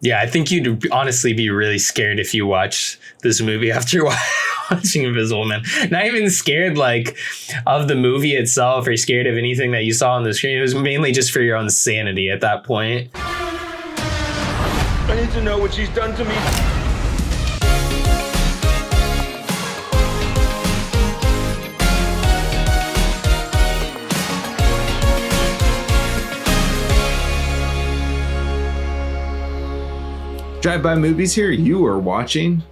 Yeah, I think you'd honestly be really scared if you watch this movie after watching Invisible Man. Not even scared like of the movie itself or scared of anything that you saw on the screen. It was mainly just for your own sanity at that point. I need to know what she's done to me. Drive-by movies here. You are watching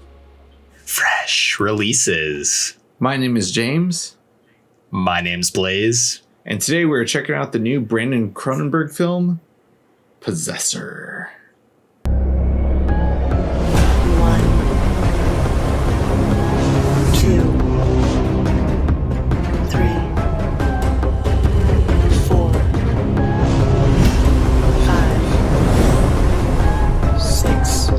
Fresh releases. My name is James. My name's Blaise. And today we're checking out the new Brandon Cronenberg film, Possessor. 1, 2, 3, 4, 5, 6,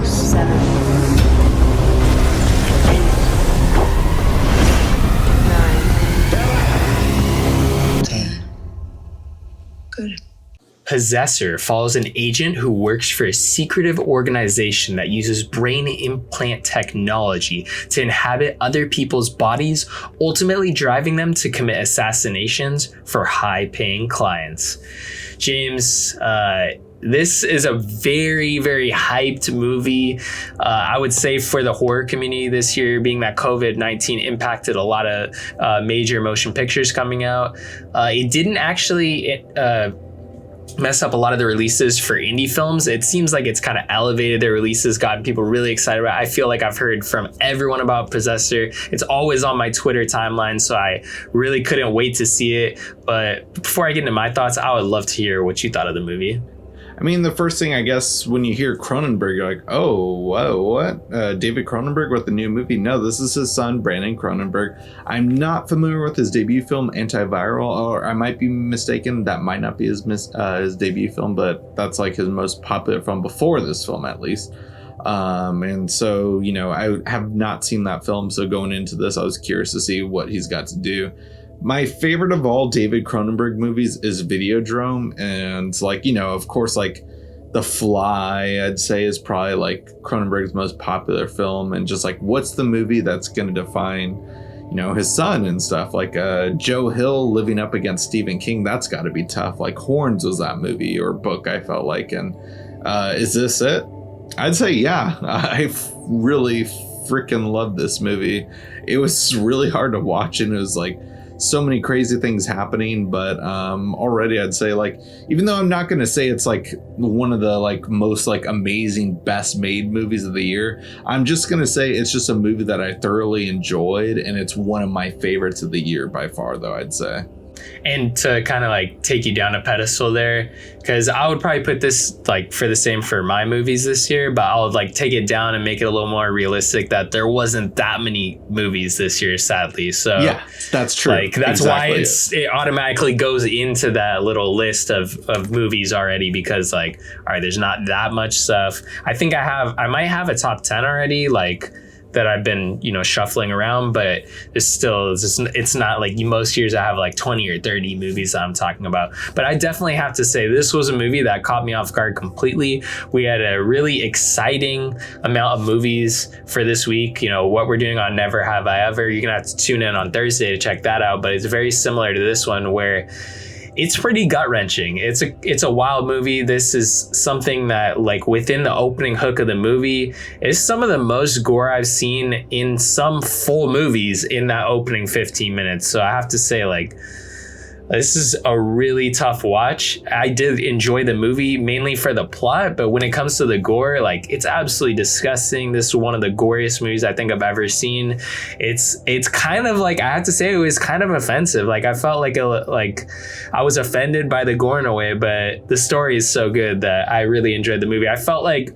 7, 8, 9, 10. Good. Possessor follows an agent who works for a secretive organization that uses brain implant technology to inhabit other people's bodies, ultimately driving them to commit assassinations for high-paying clients. James, this is a very, very hyped movie. I would say for the horror community this year, being that COVID-19 impacted a lot of major motion pictures coming out. It didn't actually mess up a lot of the releases for indie films. It seems like it's kind of elevated their releases, gotten people really excited about it. I feel like I've heard from everyone about Possessor. It's always on my Twitter timeline, so I really couldn't wait to see it. But before I get into my thoughts, I would love to hear what you thought of the movie. I mean, the first thing, I guess, when you hear Cronenberg, you're like, oh, whoa, what? David Cronenberg with the new movie? No, this is his son, Brandon Cronenberg. I'm not familiar with his debut film, Antiviral, or I might be mistaken. That might not be his debut film, but that's like his most popular film before this film, at least. And so, you know, I have not seen that film. So going into this, I was curious to see what he's got to do. My favorite of all David Cronenberg movies is Videodrome, and like, you know, of course, like The Fly, I'd say is probably like Cronenberg's most popular film, and just like, what's the movie that's going to define, you know, his son and stuff, like Joe Hill living up against Stephen King, that's got to be tough. Like Horns was that movie or book, I felt like. And is this it? I'd say yeah. I really freaking loved this movie. It was really hard to watch, and it was like so many crazy things happening, but already I'd say, like, even though I'm not going to say it's like one of the like most like amazing best made movies of the year, I'm just going to say it's just a movie that I thoroughly enjoyed, and it's one of my favorites of the year by far, though, I'd say. And to kind of like take you down a pedestal there, because I would probably put this like for the same for my movies this year, but I'll like take it down and make it a little more realistic that there wasn't that many movies this year, sadly. So yeah, that's true. Like that's exactly why it automatically goes into that little list of movies already, because like, all right, there's not that much stuff. I think I might have a top 10 already, like that I've been, you know, shuffling around, but it's not like most years I have like 20 or 30 movies that I'm talking about. But I definitely have to say this was a movie that caught me off guard completely. We had a really exciting amount of movies for this week. You know, what we're doing on Never Have I Ever, you're gonna have to tune in on Thursday to check that out, but it's very similar to this one where it's pretty gut-wrenching. It's a wild movie. This is something that, like, within the opening hook of the movie, is some of the most gore I've seen in some full movies in that opening 15 minutes. So I have to say, like, this is a really tough watch. I did enjoy the movie mainly for the plot, but when it comes to the gore, like, it's absolutely disgusting. This is one of the goriest movies I think I've ever seen. It's kind of like, I have to say, it was kind of offensive. Like, I felt like I was offended by the gore in a way, but the story is so good that I really enjoyed the movie. I felt like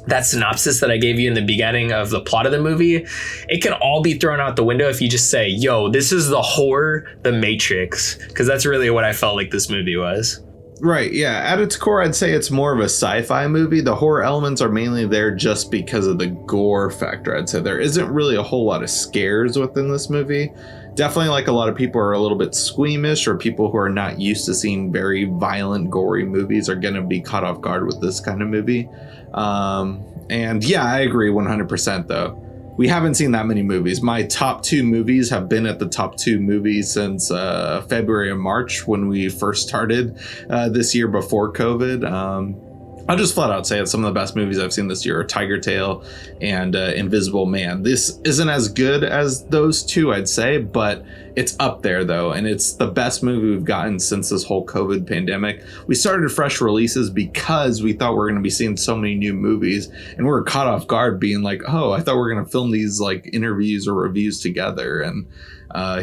that synopsis that I gave you in the beginning of the plot of the movie, it can all be thrown out the window if you just say, yo, this is the horror, the Matrix, because that's really what I felt like this movie was. Right, yeah. At its core, I'd say it's more of a sci-fi movie. The horror elements are mainly there just because of the gore factor, I'd say. There isn't really a whole lot of scares within this movie. definitely like a lot of people are a little bit squeamish, or people who are not used to seeing very violent, gory movies are going to be caught off guard with this kind of movie. And yeah, I agree 100% though. We haven't seen that many movies. My top 2 movies have been at the top 2 movies since February and March, when we first started this year before COVID. I'll just flat out say it. Some of the best movies I've seen this year are Tiger Tail and Invisible Man. This isn't as good as those 2, I'd say, but it's up there though. And it's the best movie we've gotten since this whole COVID pandemic. We started fresh releases because we thought we were going to be seeing so many new movies, and we were caught off guard being like, oh, I thought we were going to film these like interviews or reviews together. And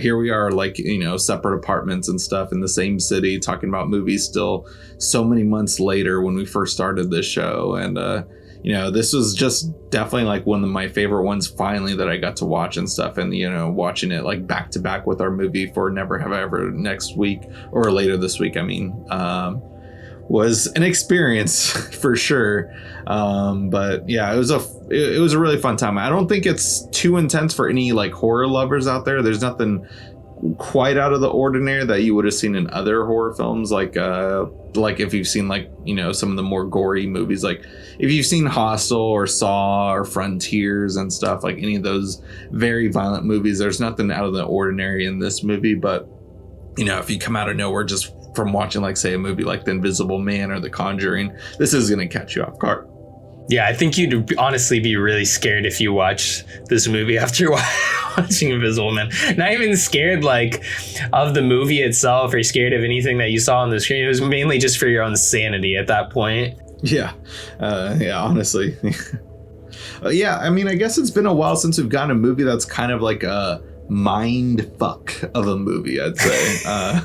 here we are, like, you know, separate apartments and stuff in the same city, talking about movies still so many months later when we first started this show. And you know, this was just definitely like one of my favorite ones finally that I got to watch and stuff. And, you know, watching it like back to back with our movie for Never Have I Ever next week, or later this week, I mean, was an experience for sure. But yeah, it was a really fun time. I don't think it's too intense for any like horror lovers out there. There's nothing quite out of the ordinary that you would have seen in other horror films, like if you've seen, like, you know, some of the more gory movies, like if you've seen Hostel or Saw or Frontiers and stuff, like any of those very violent movies, there's nothing out of the ordinary in this movie. But, you know, if you come out of nowhere just from watching, like, say, a movie like The Invisible Man or The Conjuring, this is going to catch you off guard. Yeah, I think you'd honestly be really scared if you watch this movie after watching Invisible Man. Not even scared like of the movie itself or scared of anything that you saw on the screen. It was mainly just for your own sanity at that point. Yeah. Yeah, honestly. Yeah, I mean, I guess it's been a while since we've gotten a movie that's kind of like a mind fuck of a movie, I'd say.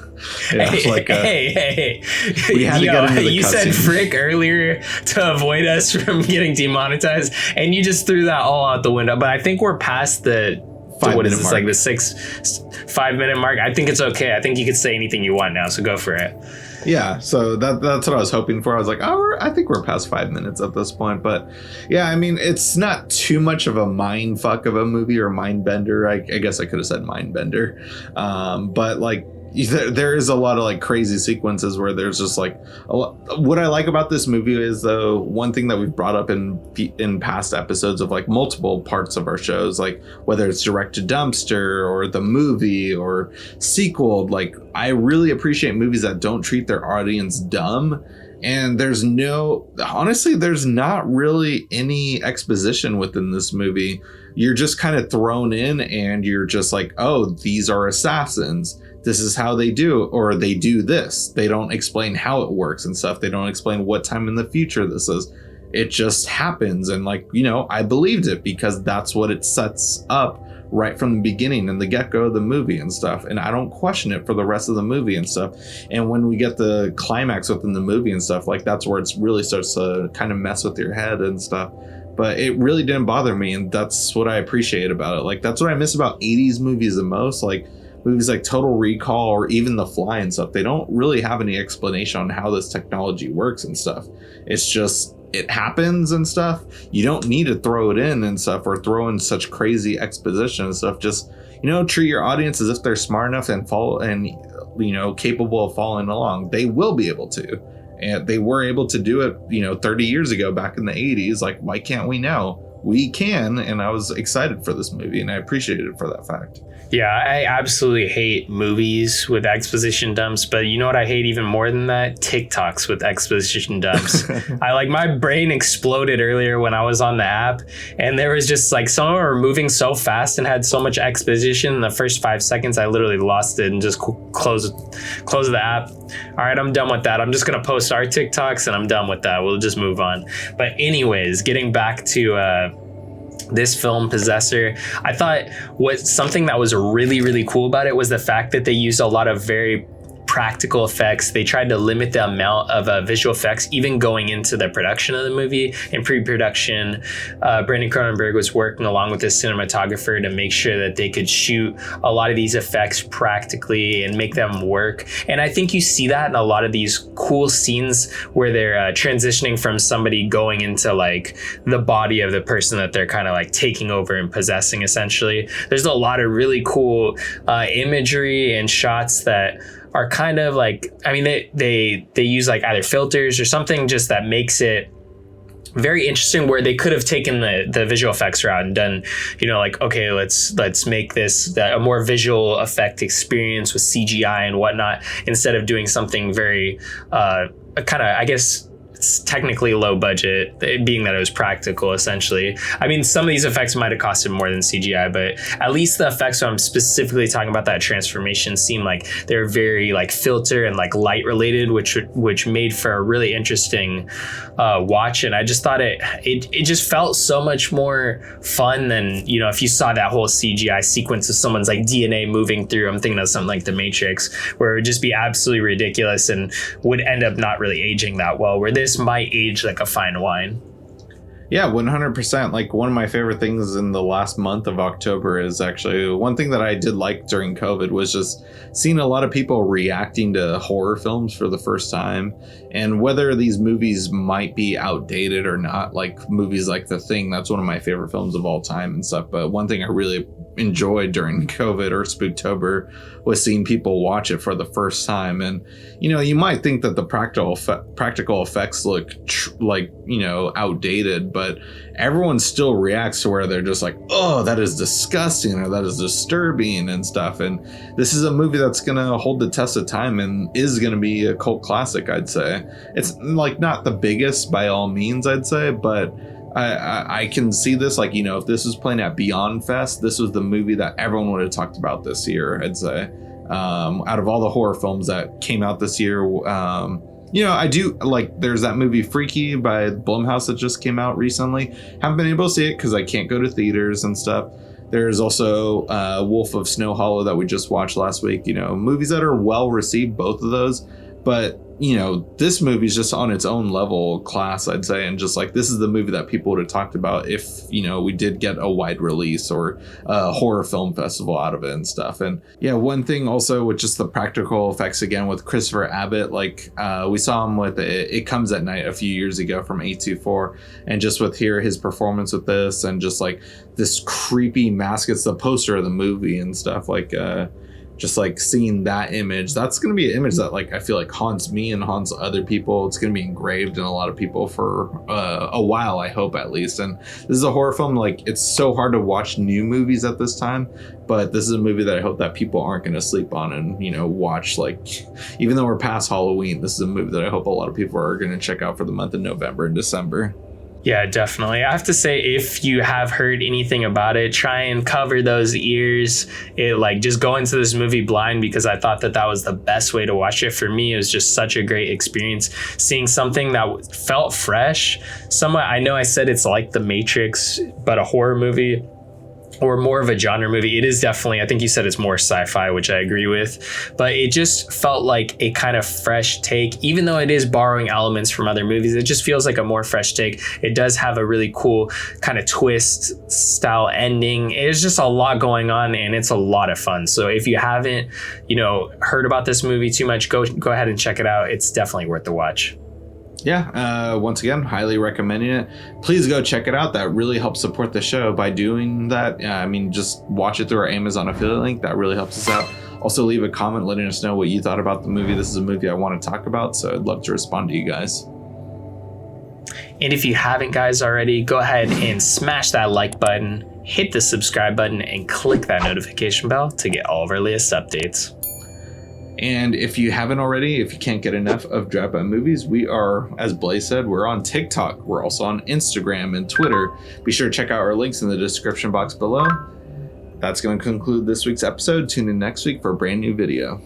Yeah, hey. We had to get into the you said frick earlier to avoid us from getting demonetized, and you just threw that all out the window. But I think we're past the 5 minute mark. Like the 5 minute mark. I think it's okay. I think you could say anything you want now, so go for it. Yeah, so that's what I was hoping for. I was like, oh, I think we're past 5 minutes at this point. But yeah, I mean, it's not too much of a mind fuck of a movie, or mind bender. I guess I could have said mind bender. But like, there is a lot of like crazy sequences where there's just like a lot. What I like about this movie is, though, one thing that we've brought up in past episodes of like multiple parts of our shows, like whether it's direct to dumpster or the movie or sequel, like I really appreciate movies that don't treat their audience dumb. And there's not really any exposition within this movie. You're just kind of thrown in, and you're just like, oh, these are assassins. This is how they do, or they do this. They don't explain how it works and stuff. They don't explain what time in the future this is. It just happens. And like, you know, I believed it because that's what it sets up right from the beginning and the get-go of the movie and stuff. And I don't question it for the rest of the movie and stuff. And when we get the climax within the movie and stuff, like that's where it really starts to kind of mess with your head and stuff. But it really didn't bother me, and that's what I appreciate about it. Like, that's what I miss about 80s movies the most. Like, movies like Total Recall or even The Fly and stuff, they don't really have any explanation on how this technology works and stuff. It's just, it happens and stuff. You don't need to throw it in and stuff, or throw in such crazy exposition and stuff. Just, you know, treat your audience as if they're smart enough and capable of following along. They will be able to. And they were able to do it, 30 years ago back in the 80s. Like, why can't we now? We can. And I was excited for this movie, and I appreciated it for that fact. Yeah, I absolutely hate movies with exposition dumps, but you know what I hate even more than that? TikToks with exposition dumps. My brain exploded earlier when I was on the app, and there was just like, some of them were moving so fast and had so much exposition in the first 5 seconds, I literally lost it and just closed the app. All right, I'm done with that. I'm just gonna post our TikToks and I'm done with that. We'll just move on. But anyways, getting back to this film, Possessor, I thought something that was really, really cool about it was the fact that they used a lot of very practical effects. They tried to limit the amount of visual effects, even going into the production of the movie. In pre-production, Brandon Cronenberg was working along with his cinematographer to make sure that they could shoot a lot of these effects practically and make them work. And I think you see that in a lot of these cool scenes where they're transitioning from somebody going into like the body of the person that they're kind of like taking over and possessing, essentially. There's a lot of really cool imagery and shots that are kind of like, I mean, they use like either filters or something just that makes it very interesting, where they could have taken the visual effects route and done, you know, like, okay, let's make this a more visual effect experience with CGI and whatnot, instead of doing something very kind of, I guess, it's technically low budget, being that it was practical, essentially. I mean, some of these effects might have costed more than CGI, but at least the effects, so I'm specifically talking about that transformation, seem like they're very like filter and like light related, which made for a really interesting watch. And I just thought it just felt so much more fun than, you know, if you saw that whole CGI sequence of someone's like DNA moving through. I'm thinking of something like The Matrix, where it would just be absolutely ridiculous and would end up not really aging that well, where this might age like a fine wine. Yeah, 100%. Like, one of my favorite things in the last month of October is actually one thing that I did like during COVID was just seeing a lot of people reacting to horror films for the first time, and whether these movies might be outdated or not. Like movies like The Thing, that's one of my favorite films of all time and stuff. But one thing I really enjoyed during COVID or Spooktober was seeing people watch it for the first time. And, you know, you might think that the practical effects look like, you know, outdated, but everyone still reacts to where they're just like, oh, that is disgusting, or that is disturbing and stuff. And this is a movie that's gonna hold the test of time and is gonna be a cult classic, I'd say. It's like not the biggest by all means, I'd say, but I can see this, like, you know, if this was playing at Beyond Fest, this was the movie that everyone would have talked about this year, I'd say. Out of all the horror films that came out this year, you know, I do like, there's that movie Freaky by Blumhouse that just came out recently. Haven't been able to see it because I can't go to theaters and stuff. There's also Wolf of Snow Hollow that we just watched last week. You know, movies that are well received, both of those. But, you know, this movie's just on its own level class, I'd say. And just like, this is the movie that people would have talked about if, you know, we did get a wide release or a horror film festival out of it and stuff. And yeah, one thing also with just the practical effects again with Christopher Abbott, like we saw him with It Comes at Night a few years ago from A24. And just with his performance with this and just like this creepy mask, it's the poster of the movie and stuff, like just like seeing that image, that's going to be an image that like I feel like haunts me and haunts other people. It's going to be engraved in a lot of people for a while, I hope, at least. And this is a horror film, like it's so hard to watch new movies at this time, but this is a movie that I hope that people aren't going to sleep on and, you know, watch. Like, even though we're past Halloween, this is a movie that I hope a lot of people are going to check out for the month of November and December. Yeah, definitely. I have to say, if you have heard anything about it, try and cover those ears. Just go into this movie blind, because I thought that was the best way to watch it. For me, it was just such a great experience seeing something that felt fresh. Somewhat, I know I said it's like The Matrix, but a horror movie, or more of a genre movie. It is definitely, I think you said it's more sci-fi, which I agree with, but it just felt like a kind of fresh take. Even though it is borrowing elements from other movies, it just feels like a more fresh take. It does have a really cool kind of twist style ending. It's just a lot going on, and it's a lot of fun. So if you haven't, you know, heard about this movie too much, go ahead and check it out. It's definitely worth the watch. Yeah, once again, highly recommending it. Please go check it out. That really helps support the show by doing that. I mean, just watch it through our Amazon affiliate link. That really helps us out. Also, leave a comment letting us know what you thought about the movie. This is a movie I want to talk about, so I'd love to respond to you guys. And if you haven't, guys, already, go ahead and smash that like button, hit the subscribe button, and click that notification bell to get all of our latest updates. And if you haven't already, if you can't get enough of Driveby Movies, we are, as Blaise said, we're on TikTok. We're also on Instagram and Twitter. Be sure to check out our links in the description box below. That's going to conclude this week's episode. Tune in next week for a brand new video.